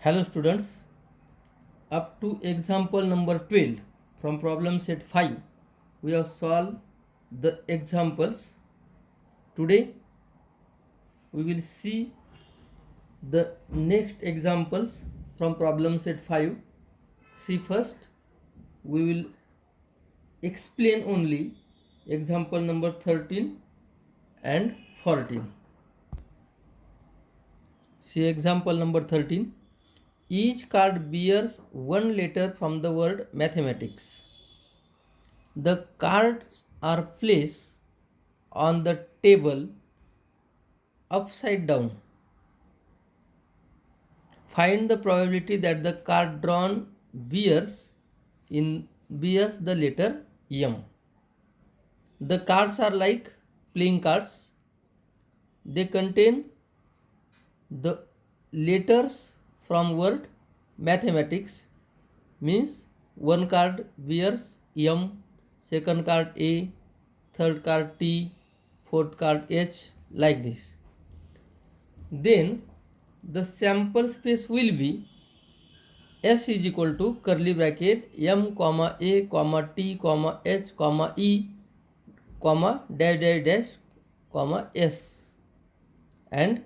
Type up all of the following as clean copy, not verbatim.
Hello students, up to example number 12 from problem set 5 we have solved the examples. Today we will see the next examples from problem set 5. See, first we will explain only example number 13 and 14. See example number 13. Each card bears one letter from the word mathematics. The cards are placed on the table upside down. Find the probability that the card drawn bears the letter M. The cards are like playing cards. They contain the letters from word mathematics, means one card bears M, second card A, third card T, fourth card H, like this. Then the sample space will be S is equal to curly bracket M comma A comma T comma H comma E comma dash dash dash comma S and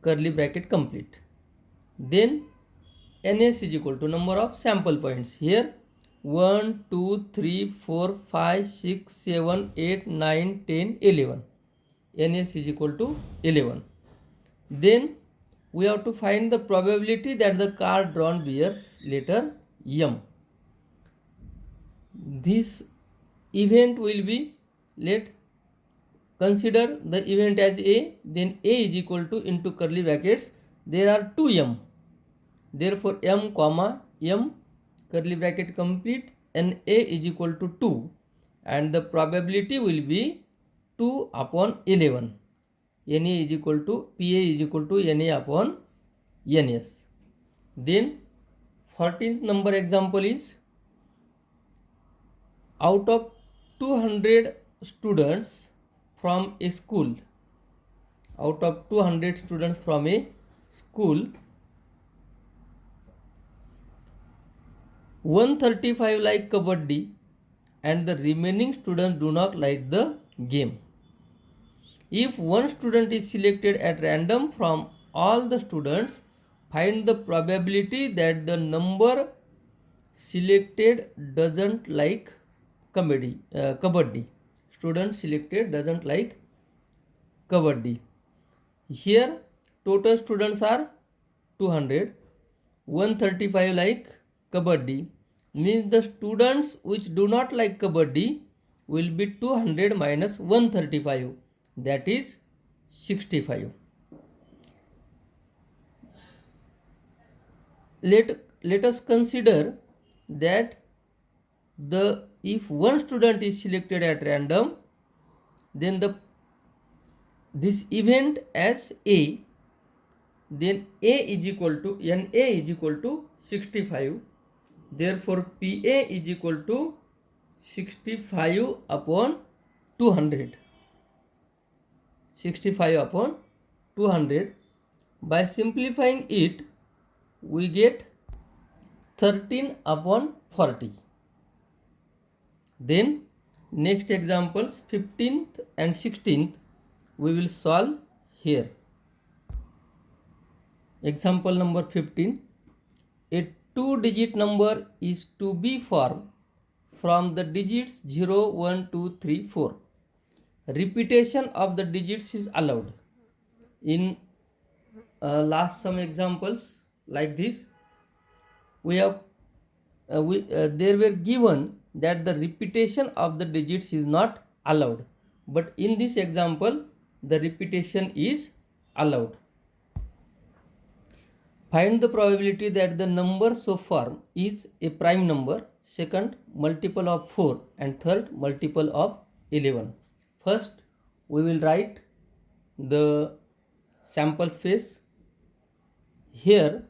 curly bracket complete. Then NS is equal to number of sample points. Here 1, 2, 3, 4, 5, 6, 7, 8, 9, 10, 11. NS is equal to 11. Then we have to find the probability that the card drawn bears letter M. This event will be, let consider the event as A, then A is equal to into curly brackets there are 2 M. Therefore M comma M curly bracket complete and A is equal to 2 and the probability will be 2 upon 11. NA is equal to PA is equal to NA upon NS. Then 14th number example is, out of 200 students from a school, 135 like kabaddi and the remaining students do not like the game. If one student is selected at random from all the students, find the probability that the number selected doesn't like kabaddi. Student selected doesn't like kabaddi. Here total students are 200. 135 like kabaddi, means the students which do not like kabaddi will be 200 minus 135, that is 65. Let us consider that if one student is selected at random, then this event as A, then A is equal to NA is equal to 65. Therefore PA is equal to 65 upon 200. 65 upon 200. By simplifying it, we get 13 upon 40. Then next examples 15th and 16th we will solve here. Example number 15. A 2-digit number is to be formed from the digits 0, 1, 2, 3, 4. Repetition of the digits is allowed. In last some examples like this, we have there were given that the repetition of the digits is not allowed, but in this example the repetition is allowed. Find the probability that the number so formed is a prime number, second multiple of 4 and third multiple of 11. First we will write the sample space. Here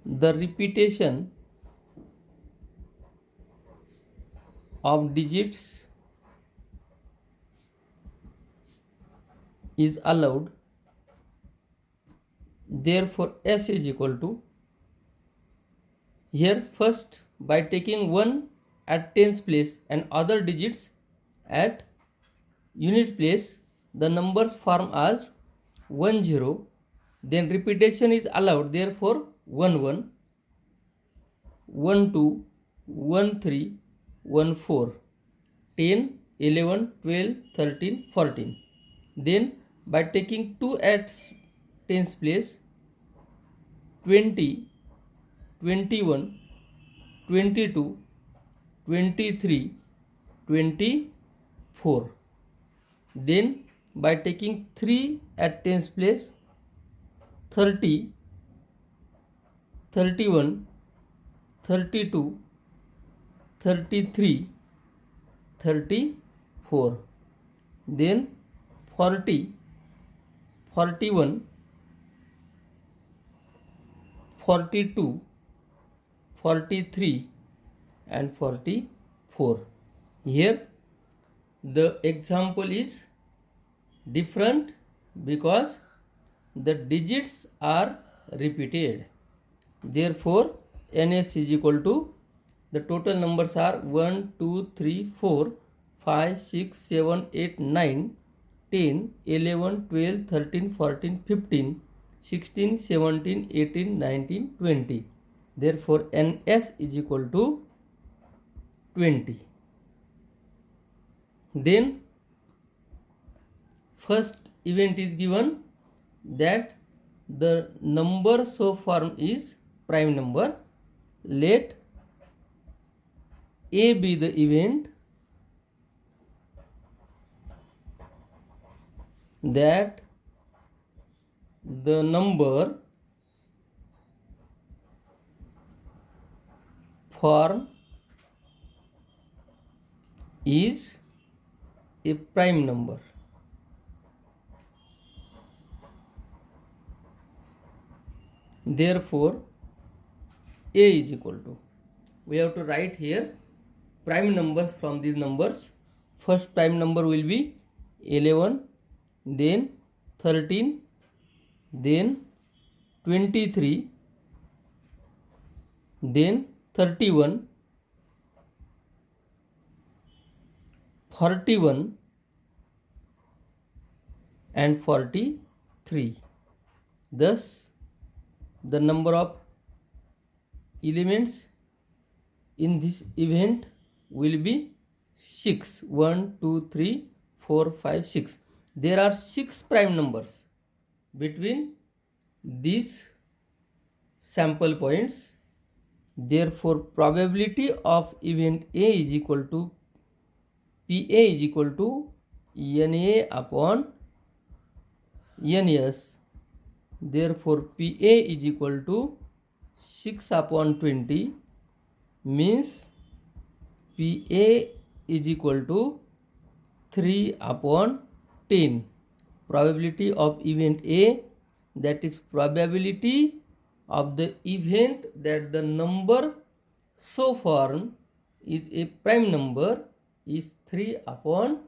the repetition of digits is allowed Therefore S is equal to, here first by taking 1 at tens place and other digits at unit place, the numbers form as 1 0, then repetition is allowed, therefore 1 1, 1 2, 1 3, 1 4, 10, 11, 12, 13, 14. Then by taking 2 at tens place, 20, 21, 22, 23, 24. Then by taking 3 at tens place, 30, 31, 32, 33, 34. Then 40, 41, 42, 43 and 44. Here the example is different because the digits are repeated. Therefore NS is equal to, the total numbers are 1 2 3 4 5 6 7 8 9 10 11 12 13 14 15 16 17 18 19 20. Therefore NS is equal to 20. Then first event is given that the number so formed is prime number. Let A be the event that the number form is a prime number. Therefore A is equal to, we have to write here prime numbers from these numbers. First prime number will be 11, then 13, then 23, then 31, 41 and 43. Thus the number of elements in this event will be 6. 1 2 3 4 5 6. There are 6 prime numbers between these sample points. Therefore probability of event A is equal to PA is equal to NA upon NS. Therefore PA is equal to 6 upon 20, means PA is equal to 3 upon 10. Probability of event A, that is probability of the event that the number so formed is a prime number, is 3 upon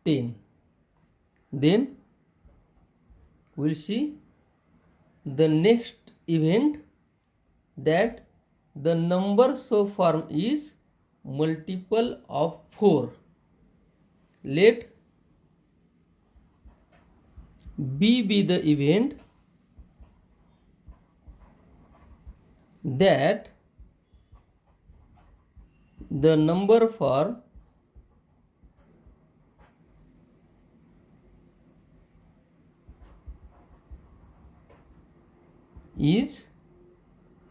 10. Then we will see the next event that the number so formed is multiple of 4. Let B be the event that the number formed is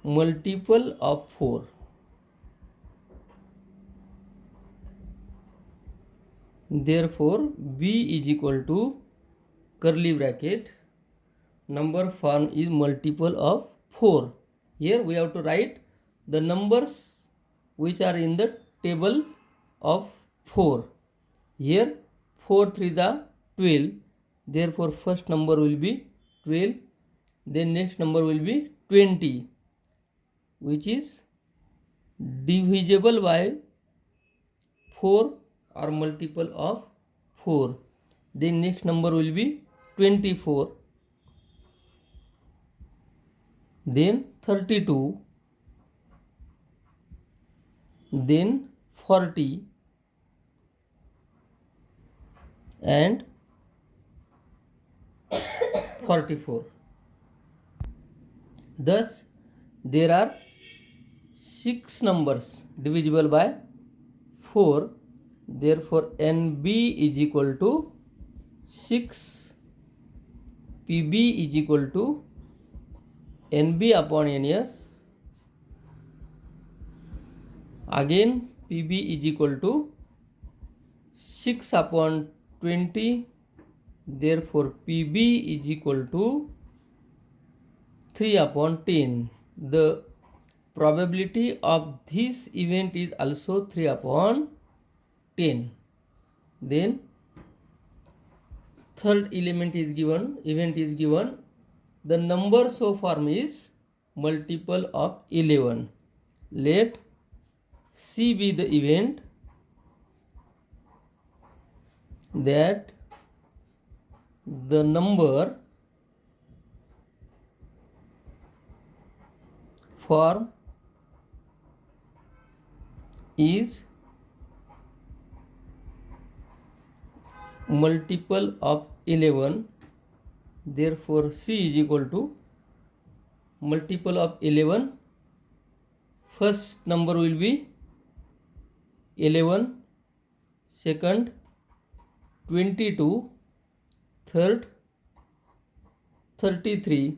multiple of 4. Therefore B is equal to curly bracket, number formed is multiple of 4. Here we have to write the numbers which are in the table of 4. Here 4 3s are 12. Therefore first number will be 12. Then next number will be 20, which is divisible by 4 or multiple of 4. Then next number will be 24. then 32, then 40 and 44. Thus, there are 6 numbers divisible by 4. Therefore, NB is equal to 6, PB is equal to NB upon NS. Again, PB is equal to 6 upon 20. Therefore, PB is equal to 3 upon 10. The probability of this event is also 3 upon 10. Then third event is given. The number so form is multiple of 11. Let C be the event that the number form is multiple of 11. Therefore, C is equal to multiple of 11. First number will be 11, second 22, third 33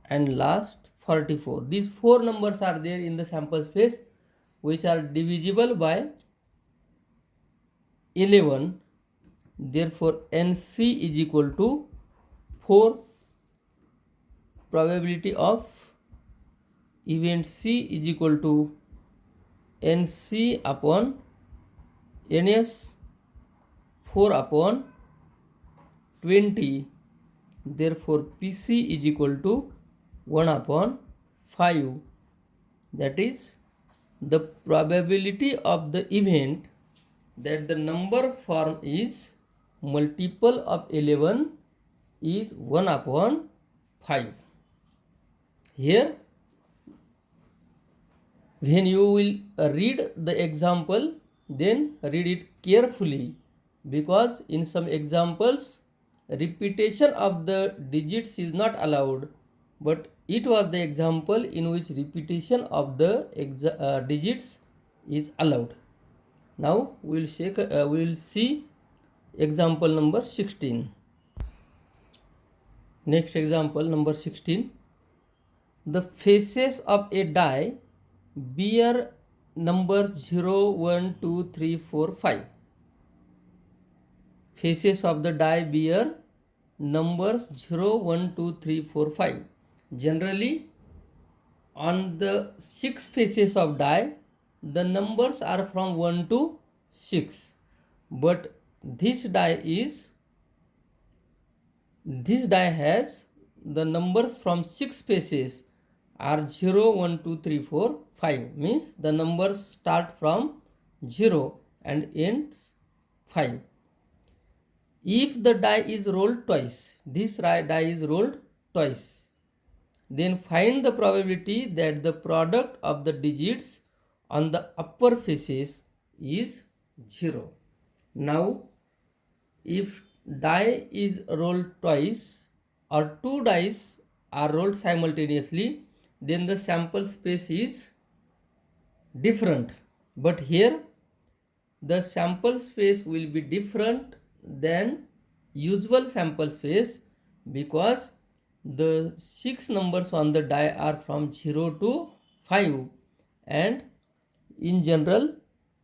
and last 44. These 4 numbers are there in the sample space which are divisible by 11. Therefore, NC is equal to 4. Probability of event C is equal to NC upon NS, 4 upon 20. Therefore, PC is equal to 1 upon 5. That is the probability of the event that the number form is multiple of 11 is 1 upon 5. Here, when you will read the example, then read it carefully, because in some examples repetition of the digits is not allowed, but it was the example in which repetition of the digits is allowed. Now we will see example number 16. Next example number 16. The faces of a die bear numbers 0, 1, 2, 3, 4, 5. Faces of the die bear numbers 0, 1, 2, 3, 4, 5. Generally, on the 6 faces of die, the numbers are from 1 to 6. But this die has the numbers from 6 faces are 0, 1, 2, 3, 4, 5. Means the numbers start from 0 and ends 5. If the die is rolled twice, this die is rolled twice, then find the probability that the product of the digits on the upper faces is 0. Now, if die is rolled twice or 2 dice are rolled simultaneously, then the sample space is different. But here the sample space will be different than usual sample space, because the 6 numbers on the die are from 0 to 5, and in general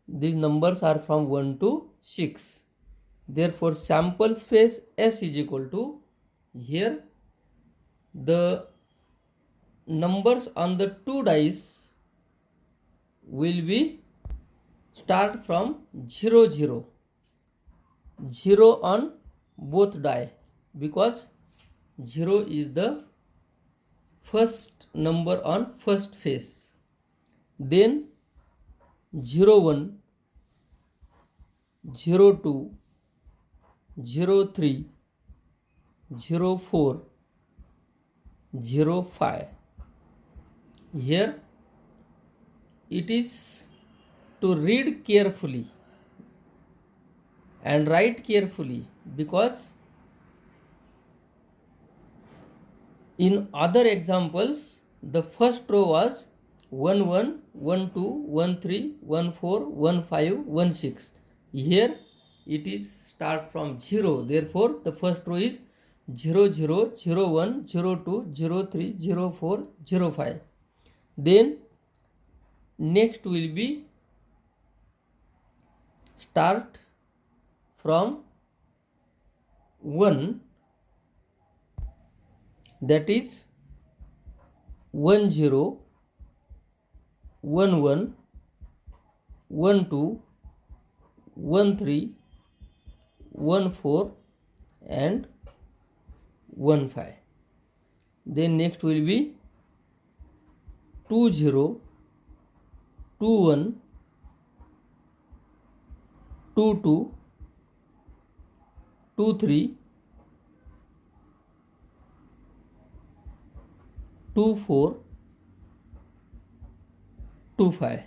these numbers are from 1 to 6. Therefore, sample space S is equal to, here the numbers on the 2 dice will be start from 0, 0. 0 on both die, because 0 is the first number on first face. Then 0, 1, 0, 2, 0, 3, 0, 4, 0, 5. here it is to read carefully and write carefully, because in other examples the first row was 1 1 1 2 1 3 1 4 1 5 1 6. Here it is start from 0, therefore the first row is 0 0 0 1 0 2 0 3 0 4 0 5. Then next will be start from 1, that is 1 0 1 1 1 2 1 3 1 4 and 1 5. Then next will be 2 0 2 1 2 2 2 3 2 4 2 5.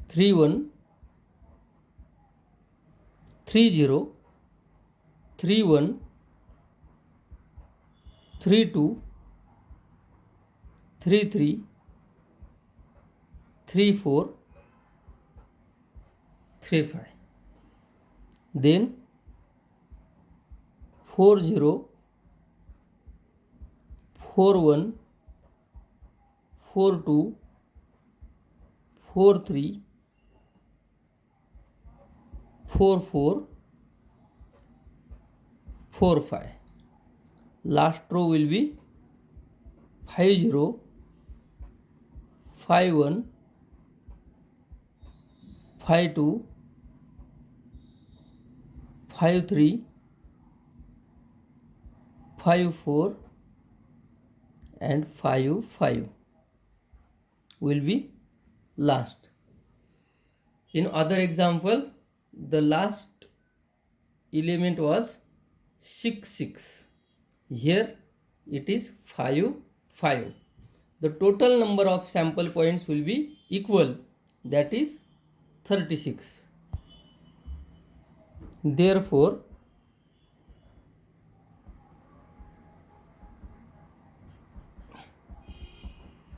3 1 3 0 3 1 3 2 3 3 3 4 3 5. Then 4 0 4 1 4 2 4 3 4 4 4 5. Last row will be 5 0 5 1 5 2 5 3 5 4 and 5 5 will be last. In other example, the last element was 6 6. Here it is 5 5. The total number of sample points will be equal, that is 36. Therefore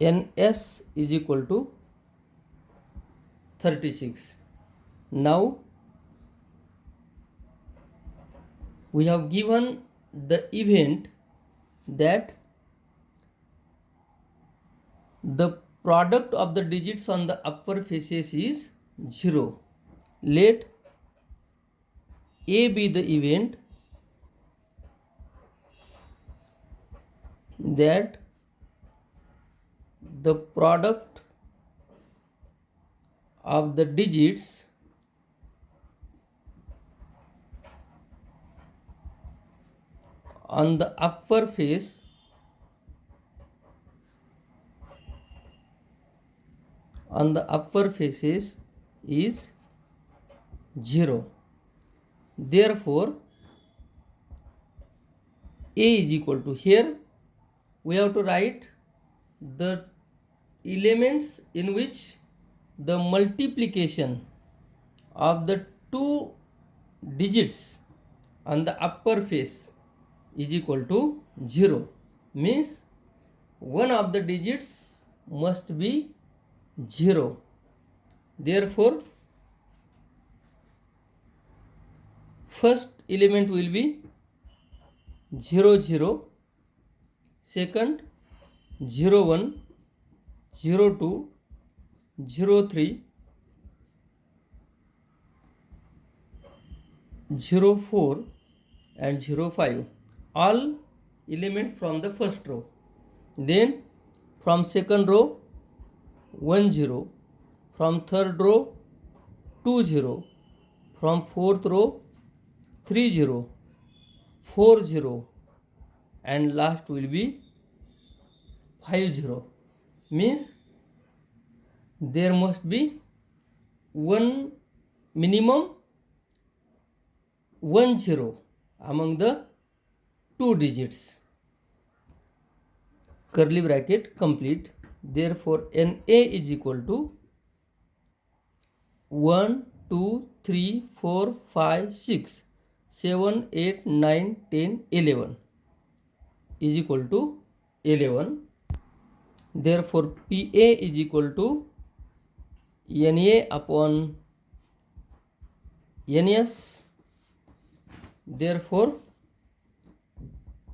NS is equal to 36. Now we have given the event that the product of the digits on the upper faces is 0. Let A be the event that the product of the digits on the upper face faces is 0. Therefore A is equal to, here we have to write the elements in which the multiplication of the two digits on the upper face is equal to 0, means one of the digits must be 0. Therefore first element will be 0 0, second 0 1 0 2 0 3 0 4 and 0 5, all elements from the first row. Then from second row 1 0, from third row 2 0, from fourth row 3 0 4 0 and last will be 5 0, means there must be one minimum 1 0 among the two digits. curly bracket complete. Therefore NA is equal to 1 2 3 4 5 6 7 8 9 10 11 is equal to 11. Therefore PA is equal to NA upon NS. Therefore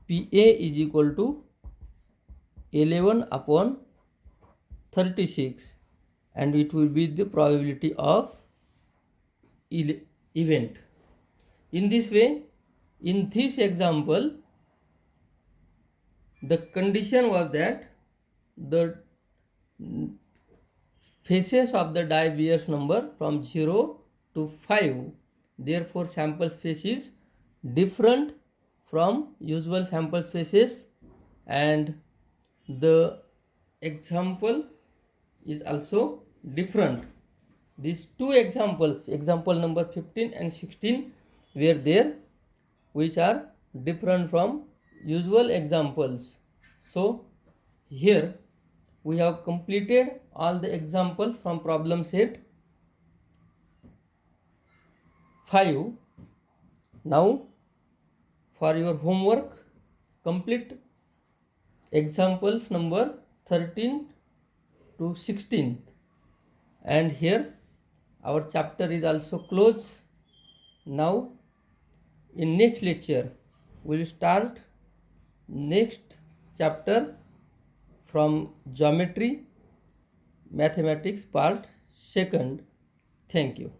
PA is equal to 11 upon 36, and it will be the probability of event. In this way, in this example, the condition was that the faces of the die bears number from 0 to 5. Therefore sample space is different from usual sample spaces, and the example is also different. These two examples, example number 15 and 16, were there, which are different from usual examples. So here we have completed all the examples from problem set 5. Now for your homework, complete examples number 13 to 16, and here our chapter is also closed. Now in next lecture we will start next chapter from geometry mathematics part 2. Thank you.